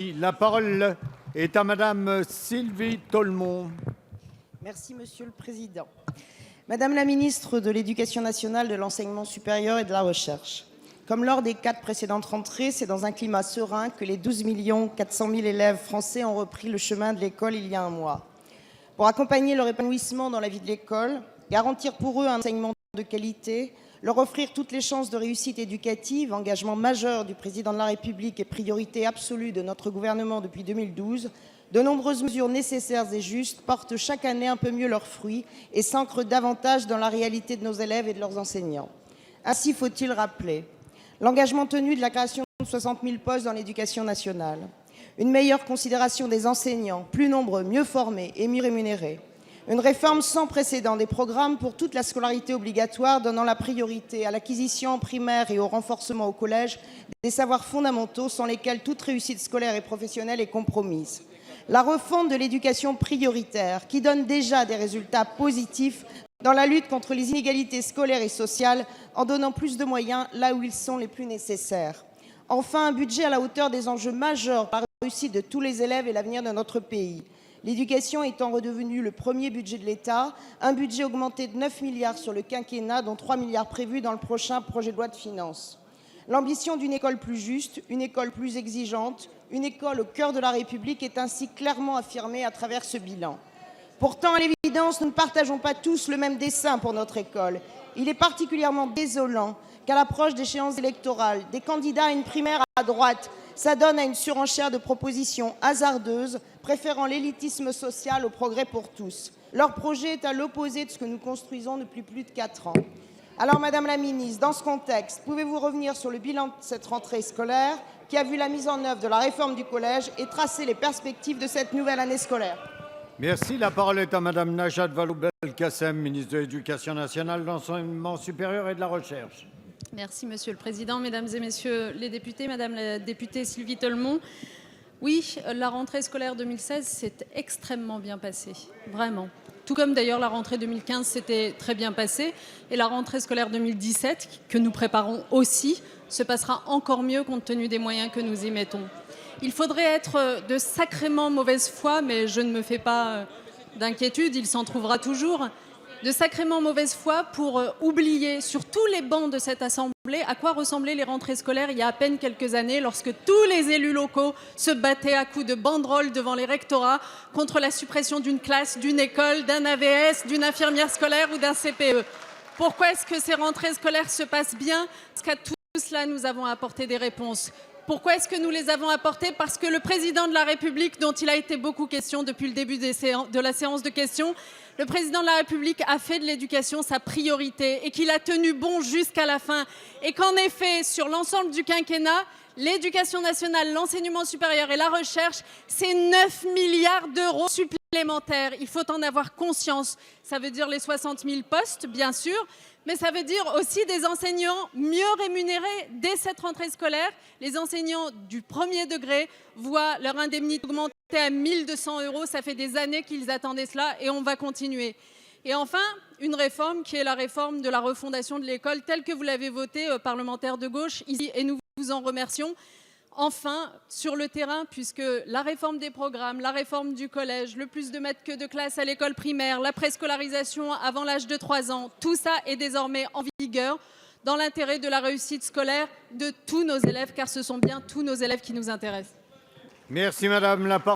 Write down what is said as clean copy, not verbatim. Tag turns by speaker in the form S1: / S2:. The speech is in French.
S1: La parole est à Madame Sylvie Tolmon.
S2: Merci Monsieur le Président. Madame la Ministre de l'Éducation nationale, de l'Enseignement supérieur et de la Recherche, comme lors des 4 précédentes rentrées, c'est dans un climat serein que les 12 400 000 élèves français ont repris le chemin de l'école il y a un mois. Pour accompagner leur épanouissement dans la vie de l'école, garantir pour eux un enseignement de qualité, leur offrir toutes les chances de réussite éducative, engagement majeur du Président de la République et priorité absolue de notre gouvernement depuis 2012, de nombreuses mesures nécessaires et justes portent chaque année un peu mieux leurs fruits et s'ancrent davantage dans la réalité de nos élèves et de leurs enseignants. Ainsi faut-il rappeler l'engagement tenu de la création de 60 000 postes dans l'éducation nationale, une meilleure considération des enseignants, plus nombreux, mieux formés et mieux rémunérés, une réforme sans précédent des programmes pour toute la scolarité obligatoire, donnant la priorité à l'acquisition en primaire et au renforcement au collège des savoirs fondamentaux sans lesquels toute réussite scolaire et professionnelle est compromise. La refonte de l'éducation prioritaire, qui donne déjà des résultats positifs dans la lutte contre les inégalités scolaires et sociales, en donnant plus de moyens là où ils sont les plus nécessaires. Enfin, un budget à la hauteur des enjeux majeurs pour la réussite de tous les élèves et l'avenir de notre pays. L'éducation étant redevenue le premier budget de l'État, un budget augmenté de 9 milliards sur le quinquennat, dont 3 milliards prévus dans le prochain projet de loi de finances. L'ambition d'une école plus juste, une école plus exigeante, une école au cœur de la République est ainsi clairement affirmée à travers ce bilan. Pourtant, à l'évidence, nous ne partageons pas tous le même dessein pour notre école. Il est particulièrement désolant qu'à l'approche d'échéances électorales, des candidats à une primaire à droite s'adonnent à une surenchère de propositions hasardeuses, préférant l'élitisme social au progrès pour tous. Leur projet est à l'opposé de ce que nous construisons depuis plus de 4 ans. Alors, Madame la Ministre, dans ce contexte, pouvez-vous revenir sur le bilan de cette rentrée scolaire qui a vu la mise en œuvre de la réforme du collège et tracer les perspectives de cette nouvelle année scolaire?
S1: Merci. La parole est à Madame Najat Vallaud-Belkacem, ministre de l'Éducation nationale, de l'Enseignement supérieur et de la Recherche.
S3: Merci Monsieur le Président, Mesdames et Messieurs les députés, Madame la députée Sylvie Tolmon. Oui, la rentrée scolaire 2016 s'est extrêmement bien passée, vraiment. Tout comme d'ailleurs la rentrée 2015 s'était très bien passée. Et la rentrée scolaire 2017, que nous préparons aussi, se passera encore mieux compte tenu des moyens que nous y mettons. Il faudrait être de sacrément mauvaise foi, mais je ne me fais pas d'inquiétude, il s'en trouvera toujours, de sacrément mauvaise foi pour oublier sur tous les bancs de cette Assemblée à quoi ressemblaient les rentrées scolaires il y a à peine quelques années, lorsque tous les élus locaux se battaient à coups de banderoles devant les rectorats contre la suppression d'une classe, d'une école, d'un AVS, d'une infirmière scolaire ou d'un CPE. Pourquoi est-ce que ces rentrées scolaires se passent bien? Parce qu'à tout cela, nous avons apporté des réponses. Pourquoi est-ce que nous les avons apportées? Parce que le président de la République, dont il a été beaucoup question depuis le début de la séance de questions, le président de la République a fait de l'éducation sa priorité et qu'il a tenu bon jusqu'à la fin. Et qu'en effet, sur l'ensemble du quinquennat, l'éducation nationale, l'enseignement supérieur et la recherche, c'est 9 milliards d'euros supplémentaires. Il faut en avoir conscience. Ça veut dire les 60 000 postes, bien sûr, mais ça veut dire aussi des enseignants mieux rémunérés dès cette rentrée scolaire. Les enseignants du premier degré voient leur indemnité augmenter à 1 200 €. Ça fait des années qu'ils attendaient cela et on va continuer. Et enfin, une réforme qui est la réforme de la refondation de l'école telle que vous l'avez votée, parlementaires de gauche, ici, et nous vous en remercions. Enfin, sur le terrain, puisque la réforme des programmes, la réforme du collège, le plus de maîtres que de classe à l'école primaire, la préscolarisation avant l'âge de 3 ans, tout ça est désormais en vigueur dans l'intérêt de la réussite scolaire de tous nos élèves, car ce sont bien tous nos élèves qui nous intéressent.
S1: Merci Madame. La parole